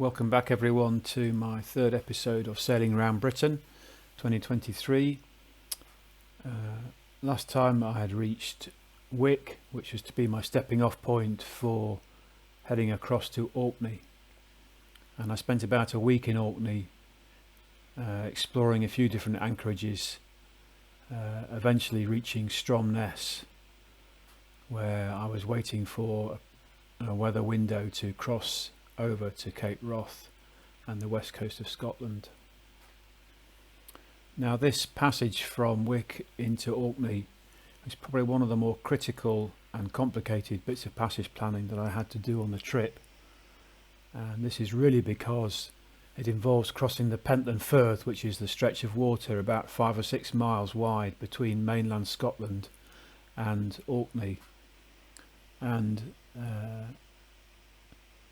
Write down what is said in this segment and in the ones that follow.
Welcome back everyone to my third episode of Sailing Around Britain 2023. Last time I had reached Wick, which was to be my stepping off point for heading across to Orkney, and I spent about a week in Orkney exploring a few different anchorages, eventually reaching Stromness, where I was waiting for a weather window to cross over to Cape Wrath and the west coast of Scotland. Now, this passage from Wick into Orkney is probably one of the more critical and complicated bits of passage planning that I had to do on the trip, and this is really because it involves crossing the Pentland Firth, which is the stretch of water about 5 or 6 miles wide between mainland Scotland and Orkney. And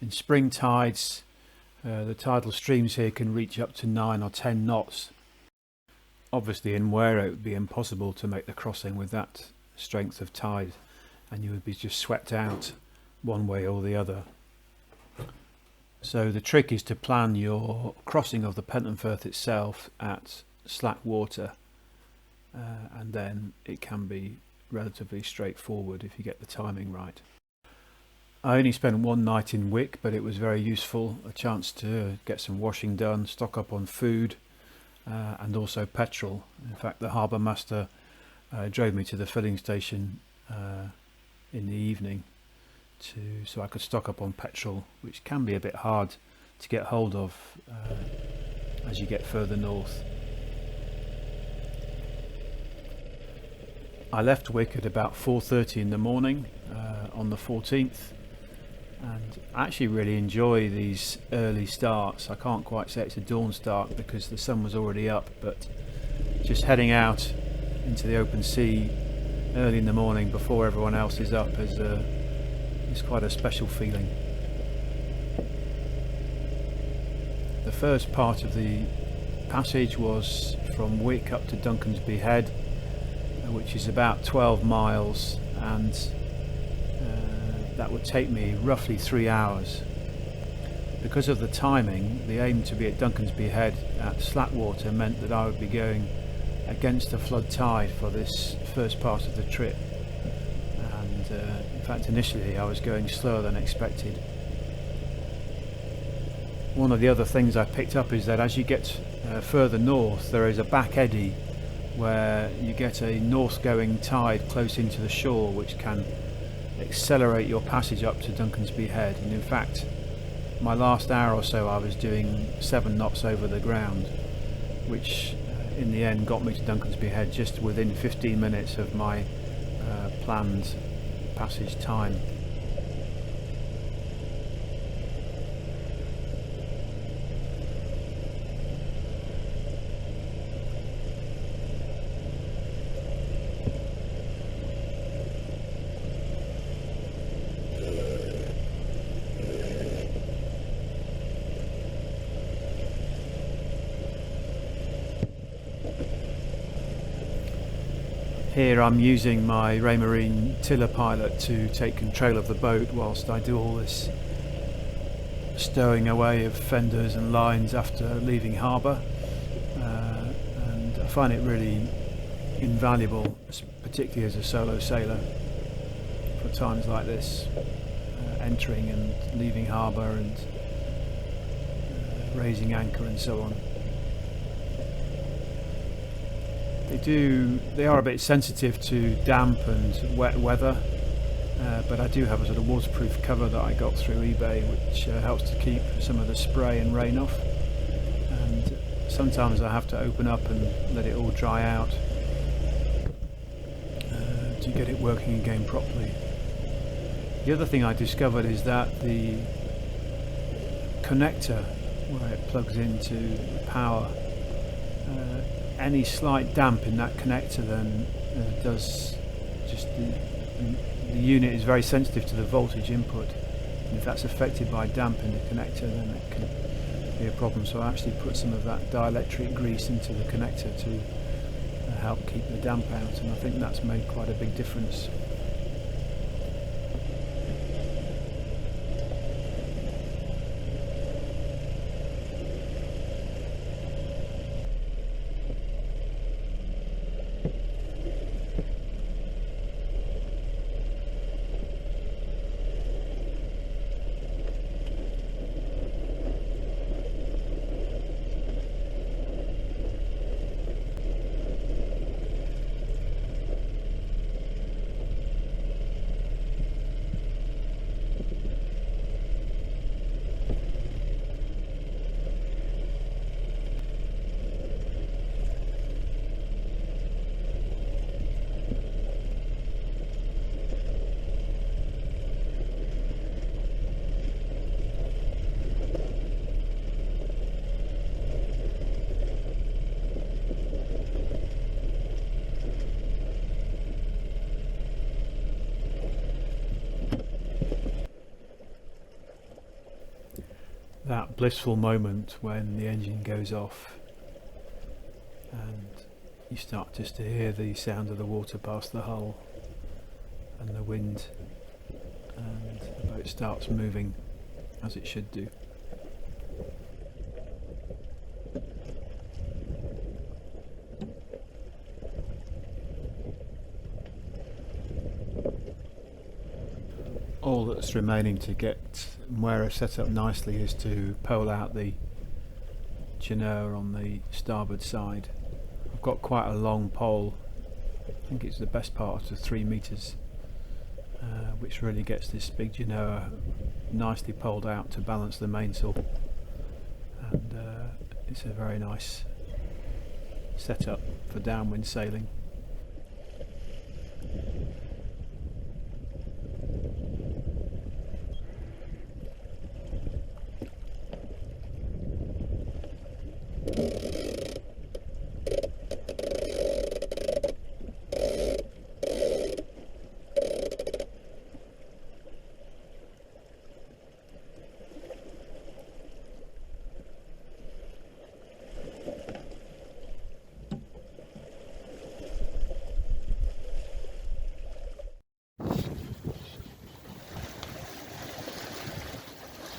in spring tides, the tidal streams here can reach up to 9 or 10 knots. Obviously in Mwera it would be impossible to make the crossing with that strength of tide, and you would be just swept out one way or the other. So the trick is to plan your crossing of the Pentland Firth itself at slack water, and then it can be relatively straightforward if you get the timing right. I only spent one night in Wick, but it was very useful, a chance to get some washing done, stock up on food, and also petrol. In fact, the harbour master drove me to the filling station in the evening so I could stock up on petrol, which can be a bit hard to get hold of as you get further north. I left Wick at about 4:30 in the morning on the 14th, and I actually really enjoy these early starts. I can't quite say it's a dawn start because the sun was already up, but just heading out into the open sea early in the morning before everyone else is up is quite a special feeling. The first part of the passage was from Wick up to Duncansby Head, which is about 12 miles, and that would take me roughly 3 hours. Because of the timing, the aim to be at Duncansby Head at slack water meant that I would be going against the flood tide for this first part of the trip, and in fact initially I was going slower than expected. One of the other things I picked up is that as you get further north, there is a back eddy where you get a north-going tide close into the shore, which can accelerate your passage up to Duncansby Head. And in fact, my last hour or so I was doing 7 knots over the ground, which in the end got me to Duncansby Head just within 15 minutes of my planned passage time. Here I'm using my Raymarine tiller pilot to take control of the boat whilst I do all this stowing away of fenders and lines after leaving harbour, and I find it really invaluable, particularly as a solo sailor, for times like this, entering and leaving harbour and raising anchor and so on. They are a bit sensitive to damp and wet weather, but I do have a sort of waterproof cover that I got through eBay, which helps to keep some of the spray and rain off, and sometimes I have to open up and let it all dry out to get it working again properly. The other thing I discovered is that the connector where it plugs into the power, any slight damp in that connector then does just the unit is very sensitive to the voltage input, and if that's affected by damp in the connector then it can be a problem. So I actually put some of that dielectric grease into the connector to help keep the damp out, and I think that's made quite a big difference. that blissful moment when the engine goes off and you start just to hear the sound of the water past the hull and the wind, and the boat starts moving as it should do. All that's remaining to get Mwera set up nicely is to pole out the genoa on the starboard side. I've got quite a long pole, I think it's the best part of 3 metres, which really gets this big genoa nicely poled out to balance the mainsail, and it's a very nice setup for downwind sailing.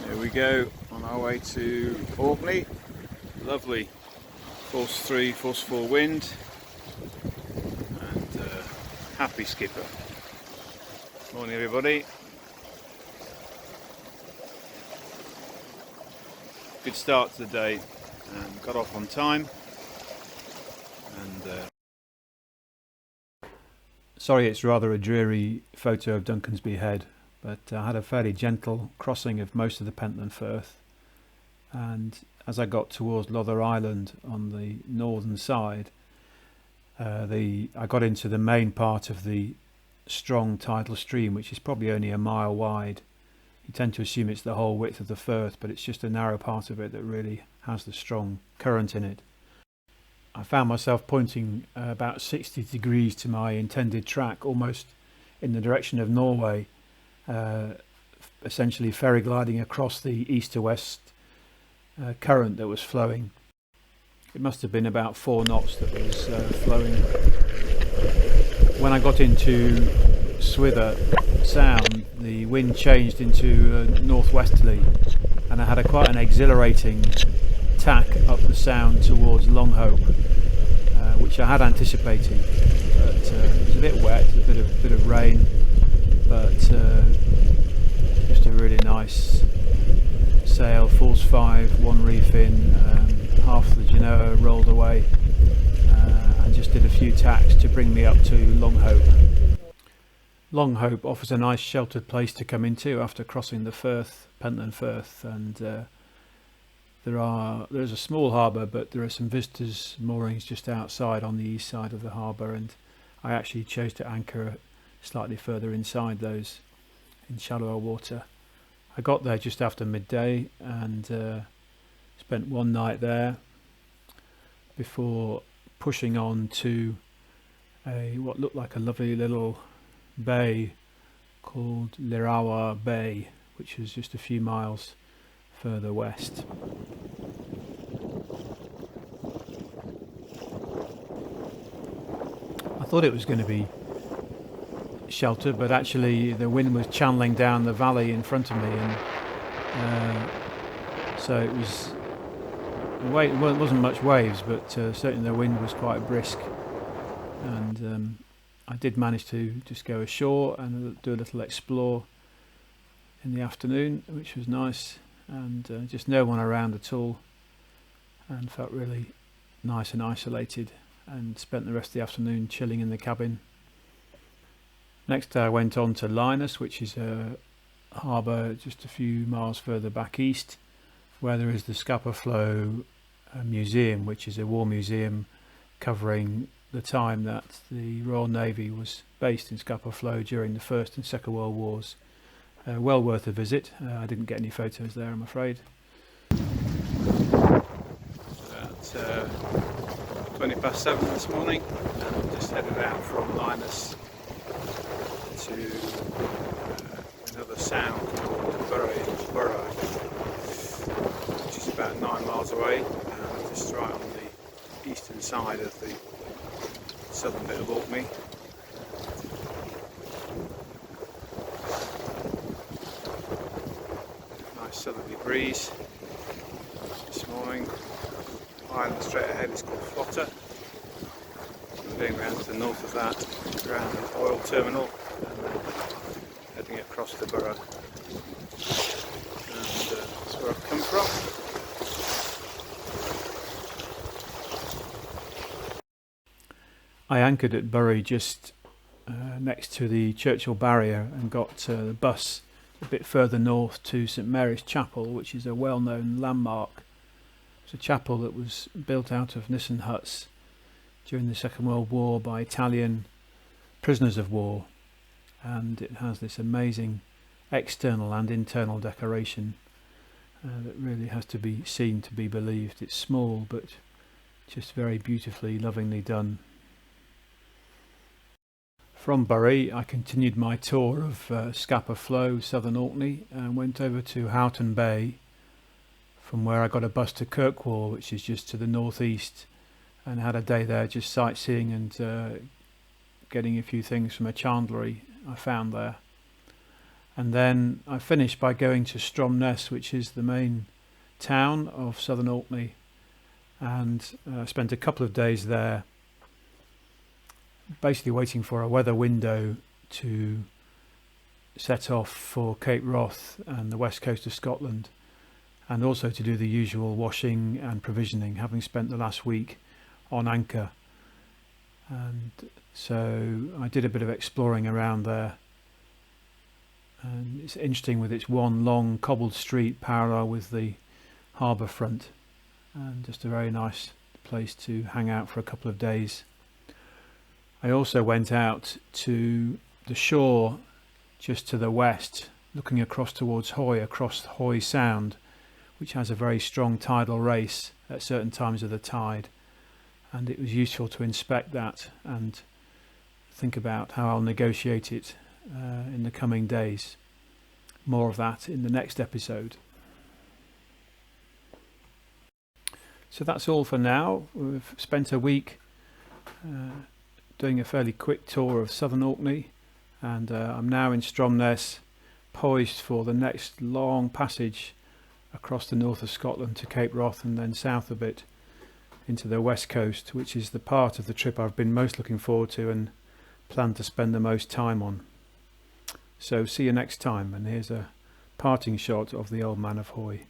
Here we go on our way to Orkney. Lovely force 3, force 4 wind, and happy skipper. Morning everybody. Good start to the day, and got off on time. And sorry it's rather a dreary photo of Duncansby Head, but I had a fairly gentle crossing of most of the Pentland Firth, and as I got towards Lother Island on the northern side, I got into the main part of the strong tidal stream, which is probably only a mile wide. You tend to assume it's the whole width of the Firth, but it's just a narrow part of it that really has the strong current in it. I found myself pointing about 60 degrees to my intended track, almost in the direction of Norway, essentially ferry gliding across the east to west current that was flowing. It must have been about 4 knots that was flowing. When I got into Swither Sound, the wind changed into northwesterly, and I had quite an exhilarating tack up the Sound towards Longhope, which I had anticipated, but it was a bit wet, a bit of rain, but just a really nice sail, force 5, 1 reef in, half the genoa rolled away, and just did a few tacks to bring me up to Longhope. Longhope offers a nice sheltered place to come into after crossing the Firth, Pentland Firth, and there's a small harbour, but there are some visitors' moorings just outside on the east side of the harbour, and I actually chose to anchor slightly further inside those, in shallower water. I got there just after midday and spent one night there before pushing on to what looked like a lovely little bay called Lirawa Bay, which was just a few miles further west. I thought it was going to be sheltered, but actually the wind was channeling down the valley in front of me, and so it wasn't much waves, but certainly the wind was quite brisk, and I did manage to just go ashore and do a little explore in the afternoon, which was nice, and just no one around at all, and felt really nice and isolated, and spent the rest of the afternoon chilling in the cabin. Next I went on to Linus, which is a harbour just a few miles further back east, where there is the Scapa Flow museum, which is a war museum covering the time that the Royal Navy was based in Scapa Flow during the First and Second World Wars. Well worth a visit. I didn't get any photos there, I'm afraid. At 7:20 this morning, and just headed out from Linus to another sound called Mwera. just right on the eastern side of the southern bit of Orkney. Nice southerly breeze this morning. Island straight ahead is called Flotter. We're going round to the north of that, around the oil terminal, and then heading across the borough. And that's where I've come from. I anchored at Bury just next to the Churchill Barrier and got the bus a bit further north to St Mary's Chapel, which is a well-known landmark. It's a chapel that was built out of Nissen huts during the Second World War by Italian prisoners of war, and it has this amazing external and internal decoration that really has to be seen to be believed. It's small but just very beautifully, lovingly done. From Bury I continued my tour of Scapa Flow, southern Orkney, and went over to Houghton Bay, from where I got a bus to Kirkwall, which is just to the northeast, and had a day there just sightseeing and getting a few things from a chandlery I found there. And then I finished by going to Stromness, which is the main town of southern Orkney, and spent a couple of days there basically waiting for a weather window to set off for Cape Wrath and the west coast of Scotland, and also to do the usual washing and provisioning, having spent the last week on anchor. And so I did a bit of exploring around there, and it's interesting with its one long cobbled street parallel with the harbour front, and just a very nice place to hang out for a couple of days. I also went out to the shore just to the west, looking across towards Hoy, across Hoy Sound, which has a very strong tidal race at certain times of the tide, and it was useful to inspect that and think about how I'll negotiate it in the coming days. More of that in the next episode. So that's all for now. We've spent a week doing a fairly quick tour of southern Orkney, and I'm now in Stromness, poised for the next long passage across the north of Scotland to Cape Wrath, and then south a bit into the west coast, which is the part of the trip I've been most looking forward to and plan to spend the most time on. So see you next time, and here's a parting shot of the Old Man of Hoy.